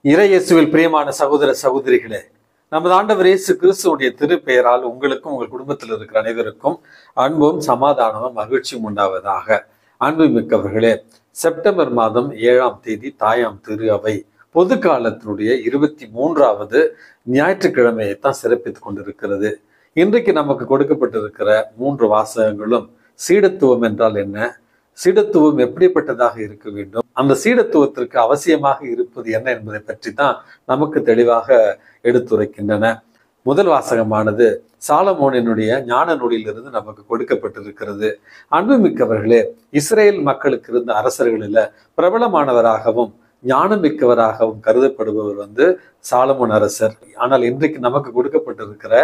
இறையேசுவில் பிரியமான சகோதர சகோதரிகளே, நமது ஆண்டவர் இயேசு கிறிஸ்துவுடைய திருப்பெயரால் உங்களுக்கும் உங்கள் குடும்பத்தில் இருக்கிற அனைவருக்கும் அன்பும் சமாதானமும் மகிழ்ச்சியும் உண்டாவதாக. அன்பு மிக்கவர்களே, செப்டம்பர் மாதம் 7ஆம் தேதி தாயாம் திரு அவை பொது காலத்தினுடைய 23வது ஞாயிற்றுக்கிழமையை தான் சிறப்பித்துக் கொண்டிருக்கிறது. இன்றைக்கு நமக்கு கொடுக்கப்பட்டிருக்கிற 3 வாசகங்களும் சீடத்துவம் என்றால் என்ன, சீடத்துவம் எப்படிப்பட்டதாக இருக்க வேண்டும், அந்த சீடத்துவத்திற்கு அவசியமாக இருப்பது என்ன என்பதை பற்றி தான் நமக்கு தெளிவாக எடுத்துரைக்கின்றன. முதல் வாசகமானது சாலமோனினுடைய ஞான நூலிலிருந்து நமக்கு கொடுக்கப்பட்டிருக்கிறது. அன்புமிக்கவர்களே, இஸ்ரேல் மக்களுக்கு இருந்த அரசர்களில் பிரபலமானவராகவும் ஞானமிக்கவராகவும் கருதப்படுபவர் சாலமோன் அரசர். ஆனால் இன்றைக்கு நமக்கு கொடுக்கப்பட்டிருக்கிற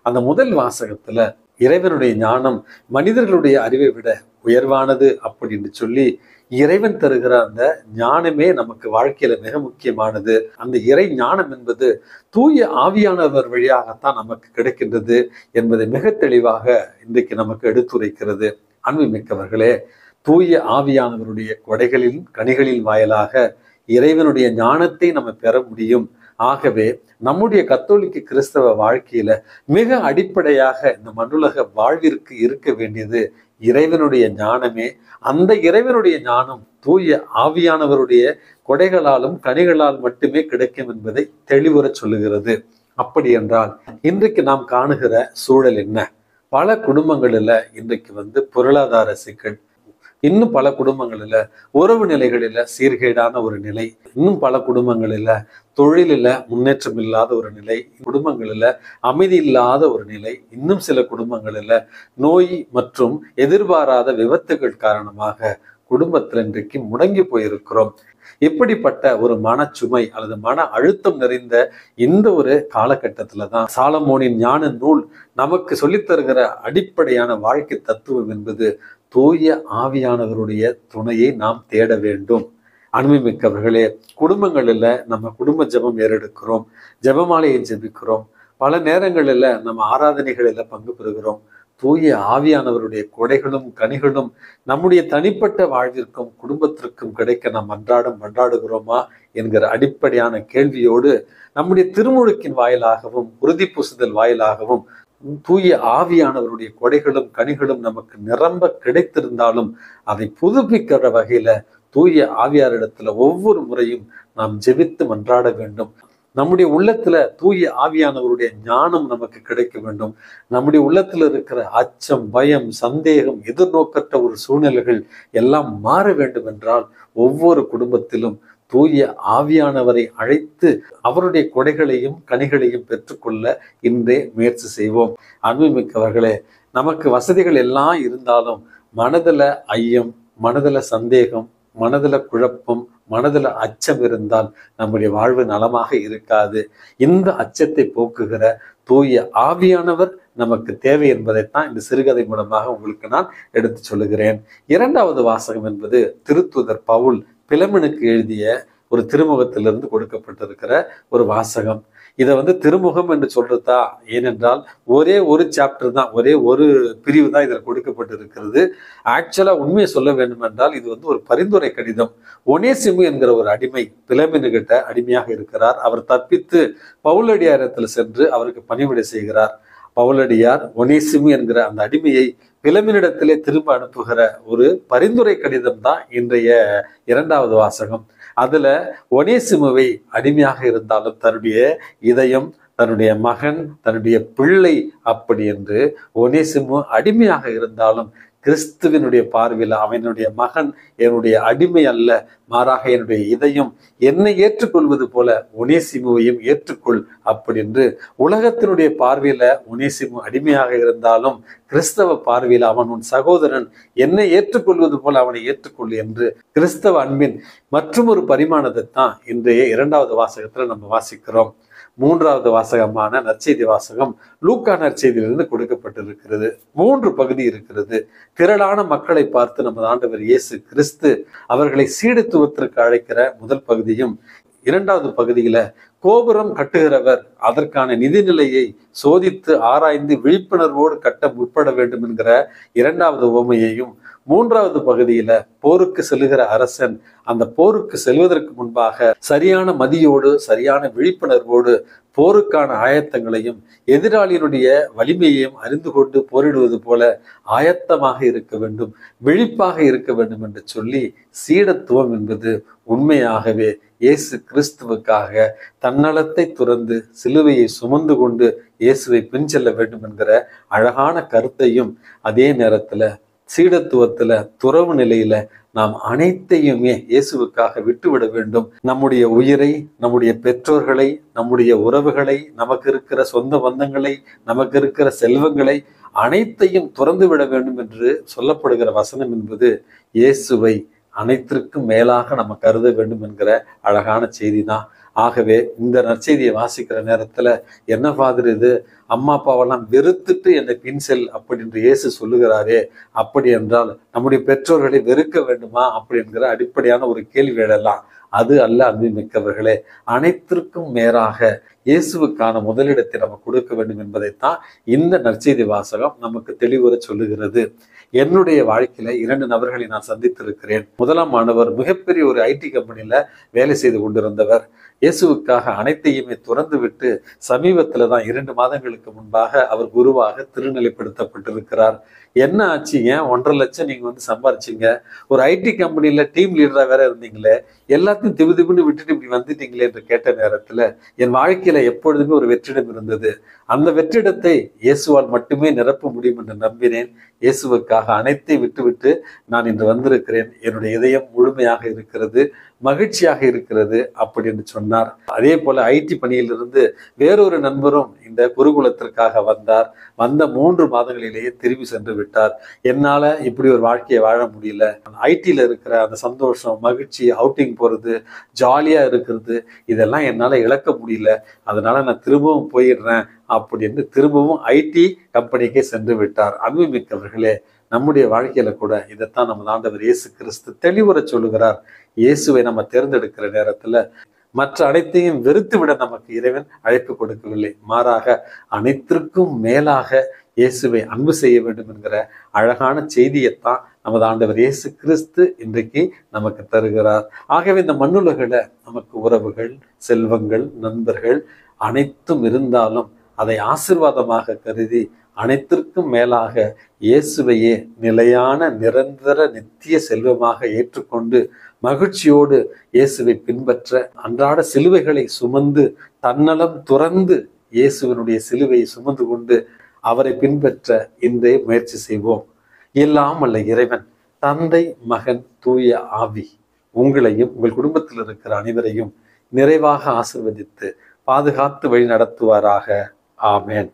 அந்த முதல் வாசகத்துல இறைவனுடைய ஞானம் மனிதர்களுடைய அறிவை விட உயர்வானது அப்படின்னு சொல்லி இறைவன் தருகிற அந்த ஞானமே நமக்கு வாழ்க்கையில மிக முக்கியமானது. அந்த இறை ஞானம் என்பது தூய ஆவியானவர் வழியாகத்தான் நமக்கு கிடைக்கின்றது என்பதை மிக தெளிவாக இன்றைக்கு நமக்கு எடுத்துரைக்கிறது. அன்பு மிக்கவர்களே, தூய ஆவியானவருடைய கொடைகளின் கனிகளின் வாயிலாக இறைவனுடைய ஞானத்தை நம்ம பெற முடியும். ஆகவே நம்முடைய கத்தோலிக்க கிறிஸ்தவ வாழ்க்கையில மிக அடிப்படையாக இந்த மண்ணுலக வாழ்விற்கு இருக்க வேண்டியது இறைவனுடைய ஞானமே. அந்த இறைவனுடைய ஞானம் தூய ஆவியானவருடைய கொடைகளாலும் கனிகளால் மட்டுமே கிடைக்கும் என்பதை தெளிவுற சொல்லுகிறது. அப்படி என்றால் இன்றைக்கு நாம் காணுகிற சூழல் என்ன? பல குடும்பங்களில் இன்றைக்கு பொருளாதார சிக்கல், இன்னும் பல குடும்பங்களில் உறவு நிலைகளில் சீர்கேடான ஒரு நிலை, இன்னும் பல குடும்பங்களில் தொழிலில் முன்னேற்றம் இல்லாத ஒரு நிலை, குடும்பங்களில் அமைதி இல்லாத ஒரு நிலை, இன்னும் சில குடும்பங்களில் நோய் மற்றும் எதிர்பாராத விபத்துகள் காரணமாக குடும்பத்தில் இன்றைக்கு முடங்கி போயிருக்கிறோம். இப்படிப்பட்ட ஒரு மனச்சுமை அல்லது மன அழுத்தம் நிறைந்த இந்த ஒரு காலகட்டத்துல தான் சாலமோனின் ஞான நூல் நமக்கு சொல்லித்தருகிற அடிப்படையான வாழ்க்கை தத்துவம் என்பது தூய ஆவியானவருடைய துணையை நாம் தேட வேண்டும். அன்புமிக்கவர்களே, குடும்பங்களில் நம்ம குடும்ப ஜெபம் ஏறெடுக்கிறோம், ஜெபமாலையை ஜெபிக்கிறோம், பல நேரங்களில் நம்ம ஆராதனைகளில் பங்கு பெறுகிறோம். தூய ஆவியானவருடைய கொடைகளும் கனிகளும் நம்முடைய தனிப்பட்ட வாழ்விற்கும் குடும்பத்திற்கும் கிடைக்க நாம் மன்றாடுகிறோமா என்கிற அடிப்படையான கேள்வியோடு நம்முடைய திருமுழுக்கின் வாயிலாகவும் உறுதி பூசுதல் வாயிலாகவும் தூய ஆவியானவருடைய கொடைகளும் கனிகளும் நமக்கு நிரம்ப கிடைத்திருந்தாலும் அதை புதுப்பிக்கிற வகையில தூய ஆவியாரிடத்துல ஒவ்வொரு முறையும் நாம் ஜெபித்து மன்றாட வேண்டும். நம்முடைய உள்ளத்துல தூய ஆவியானவருடைய ஞானம் நமக்கு கிடைக்க வேண்டும். நம்முடைய உள்ளத்துல இருக்கிற அச்சம், பயம், சந்தேகம், எதிர்நோக்கற்ற ஒரு சூழ்நிலைகள் எல்லாம் மாற வேண்டும் என்றால் ஒவ்வொரு குடும்பத்திலும் தூய ஆவியானவரை அழைத்து அவருடைய கொடைகளையும் கனிகளையும் பெற்றுக்கொள்ள இன்றே முயற்சி செய்வோம். அன்புமிக்கவர்களே, நமக்கு வசதிகள் எல்லாம் இருந்தாலும் மனதுல ஐயம், மனதுல சந்தேகம், மனதுல குழப்பம், மனதுல அச்சம் இருந்தால் நம்முடைய வாழ்வு நலமாக இருக்காது. இந்த அச்சத்தை போக்குகிற தூய ஆவியானவர் நமக்கு தேவை என்பதைத்தான் இந்த சிறுகதை மூலமாக உங்களுக்கு நான் எடுத்து சொல்லுகிறேன். 2வது வாசகம் என்பது திருத்தூதர் பவுல் பிலமனுக்கு எழுதிய ஒரு திருமுகத்திலிருந்து கொடுக்கப்பட்டிருக்கிற ஒரு வாசகம். இதை திருமுகம் என்று சொல்றதா? ஏனென்றால் ஒரே ஒரு சாப்டர் தான், ஒரே ஒரு பிரிவு தான் இதில் கொடுக்கப்பட்டிருக்கிறது. ஆக்சுவலா உண்மையை சொல்ல வேண்டும் என்றால் இது ஒரு பரிந்துரை கடிதம். ஒனேசிமு என்கிற ஒரு அடிமை பிலமனுக்கிட்ட அடிமையாக இருக்கிறார். அவர் தப்பித்து பவுலடியாரத்தில் சென்று அவருக்கு பணிவிடை செய்கிறார். பவுலடியார் ஒனேசிமு என்கிற அந்த அடிமையை பிலமனிடத்திலே திரும்ப அனுப்புகிற ஒரு பரிந்துரை கடிதம் தான் இன்றைய 2வது வாசகம். அதுல ஒனேசிமுவை அடிமையாக இருந்தாலும் தன்னுடைய இதயம், தன்னுடைய மகன், தன்னுடைய பிள்ளை அப்படி என்று ஒனேசிமு அடிமையாக இருந்தாலும் கிறிஸ்துவினுடைய பார்வையில் அவனுடைய மகன் என்னுடைய அடிமை அல்ல, மாறாக என்னுடைய இதயம் என்னை ஏற்றுக்கொள்வது போல ஒனேசிமுவையும் ஏற்றுக்கொள் அப்படி என்று உலகத்தினுடைய பார்வையில ஒனேசிமு அடிமையாக இருந்தாலும் கிறிஸ்தவ பார்வையில் அவன் உன் சகோதரன், என்னை ஏற்றுக்கொள்வது போல அவனை ஏற்றுக்கொள் என்று கிறிஸ்தவ அன்பின் மற்றும் ஒரு பரிமாணத்தை தான் இன்றைய 2வது வாசகத்துல நம்ம வாசிக்கிறோம். 3வது வாசகமான நற்செய்தி வாசகம் லூக்கா நற்செய்தியிலிருந்து கொடுக்கப்பட்டிருக்கிறது. 3 பகுதி இருக்கிறது. திரளான மக்களை பார்த்து நமது ஆண்டவர் இயேசு கிறிஸ்து அவர்களை சீடத்துவத்திற்கு அழைக்கிற முதல் பகுதியும், 2வது பகுதியில கோபுரம் கட்டுகிறவர் அதற்கான நிதிநிலையை சோதித்து ஆராய்ந்து விழிப்புணர்வோடு கட்ட முற்பட வேண்டும் என்கிற 2வது உவமையையும், மூன்றாவது பகுதியில போருக்கு செல்லுகிற அரசன் அந்த போருக்கு செல்வதற்கு முன்பாக சரியான மதியோடு சரியான விழிப்புணர்வோடு போருக்கான ஆயத்தங்களையும் எதிராளியினுடைய வலிமையையும் அறிந்து கொண்டு போரிடுவது போல ஆயத்தமாக இருக்க வேண்டும், விழிப்பாக இருக்க வேண்டும் என்று சொல்லி சீடத்துவம் என்பது உண்மையாகவே இயேசு கிறிஸ்துவுக்காக தன்னலத்தை துறந்து சிலுவையை சுமந்து கொண்டு இயேசுவை பின்செல்ல வேண்டும் என்கிற அழகான கருத்தையும், அதே நேரத்துல சீடத்துவத்துல துறவு நிலையில நாம் அனைத்தையுமே இயேசுவுக்காக விட்டுவிட வேண்டும். நம்முடைய உயிரை, நம்முடைய பெற்றோர்களை, நம்முடைய உறவுகளை, நமக்கு இருக்கிற சொந்த பந்தங்களை, நமக்கு இருக்கிற செல்வங்களை அனைத்தையும் துறந்து விட வேண்டும் என்று சொல்லப்படுகிற வசனம் என்பது இயேசுவை அனைத்திற்கும் மேலாக நம்ம கருத வேண்டும் என்கிற அழகான செய்தி தான். ஆகவே இந்த நற்செய்தியை வாசிக்கிற நேரத்துல என்ன ஃபாதர் இது, அம்மா அப்பாவெல்லாம் வெறுத்துட்டு என்னை பின்செல் அப்படின்னு இயேசு சொல்லுகிறாரே, அப்படி என்றால் நம்முடைய பெற்றோர்களை வெறுக்க வேண்டுமா அப்படி என்கிற அடிப்படையான ஒரு கேள்வி எழலாம். அது அல்ல அன்புமிக்கவர்களே. அனைத்திற்கும் மேலாக இயேசுவுக்கான முதலிடத்தை நம்ம கொடுக்க வேண்டும் என்பதைத்தான் இந்த நற்செய்தி வாசகம் நமக்கு தெளிவுற சொல்லுகிறது. என்னுடைய வாழ்க்கையில 2 நபர்களை நான் சந்தித்திருக்கிறேன். முதலாம் மாணவர் மிகப்பெரிய ஒரு ஐடி கம்பெனியில வேலை செய்து கொண்டிருந்தவர். இயேசுவுக்காக அனைத்தையுமே துறந்து விட்டு சமீபத்துல தான் 2 மாதங்களுக்கு முன்பாக அவர் குருவாக திருநிலைப்படுத்தப்பட்டிருக்கிறார். என்ன ஆச்சு, ஏன் 1.5 லட்சம் நீங்க சம்பாரிச்சிங்க, ஒரு ஐடி கம்பெனியில டீம் லீடரா வேற இருந்தீங்களே, எல்லாத்தையும் திபுன்னு விட்டுட்டு இப்படி வந்துட்டீங்களே என்று கேட்ட நேரத்துல என் வாழ்க்கையில எப்பொழுதுமே ஒரு வெற்றிடம் இருந்தது. அந்த வெற்றிடத்தை இயேசுவால் மட்டுமே நிரப்ப முடியும் என்று நம்பினேன். இயேசுவுக்காக அனைத்தை விட்டுவிட்டு நான் இன்று வந்திருக்கிறேன். என்னுடைய இதயம் முழுமையாக இருக்கிறது, மகிழ்ச்சியாக இருக்கிறது அப்படி என்று சொன்னார். அதே போல ஐடி பணியிலிருந்து வேறொரு நண்பரும் இந்த குருகுலத்திற்காக வந்தார். வந்த 3 மாதங்களிலேயே திரும்பி சென்று விட்டார். என்னால இப்படி ஒரு வாழ்க்கையை வாழ முடியல, ஐடியில இருக்கிற அந்த சந்தோஷம், மகிழ்ச்சி, அவுட்டிங் போறது, ஜாலியா இருக்கிறது, இதெல்லாம் என்னால இழக்க முடியல, அதனால நான் திரும்பவும் போயிடுறேன் அப்படின்னு திரும்பவும் ஐடி கம்பெனிக்கே சென்று விட்டார். அன்புமிக்கவர்களே, நம்முடைய வாழ்க்கையில கூட இதைத்தான் நம்ம ஆண்டவர் இயேசு கிறிஸ்து தெளிவுற சொல்லுகிறார். இயேசுவை நம்ம தேர்ந்தெடுக்கிற நேரத்துல மற்ற அனைத்தையும் வெறுத்து விட நமக்கு இறைவன் அழைப்பு கொடுக்கவில்லை. மாறாக அனைத்திற்கும் மேலாக இயேசுவை அன்பு செய்ய வேண்டும் என்கிற அழகான செய்தியைத்தான் நமது ஆண்டவர் இயேசு கிறிஸ்து இன்றைக்கு நமக்கு தருகிறார். ஆகவே இந்த மண்ணுலகில நமக்கு உறவுகள், செல்வங்கள், நண்பர்கள் அனைத்தும் இருந்தாலும் அதை ஆசீர்வாதமாக கருதி அனைத்திற்கும் மேலாக இயேசுவையே நிலையான நிரந்தர நித்திய செல்வமாக ஏற்றுக்கொண்டு மகிழ்ச்சியோடு இயேசுவை பின்பற்ற அன்றாட சிலுவைகளை சுமந்து தன்னலம் துறந்து இயேசுவினுடைய சிலுவையை சுமந்து கொண்டு அவரை பின்பற்ற இன்றே முயற்சி செய்வோம். எல்லாம் அல்ல இறைவன் தந்தை, மகன், தூய ஆவி உங்களையும் உங்கள் குடும்பத்தில் இருக்கிற அனைவரையும் நிறைவாக ஆசீர்வதித்து பாதுகாத்து வழி நடத்துவாராக. ஆமேன்.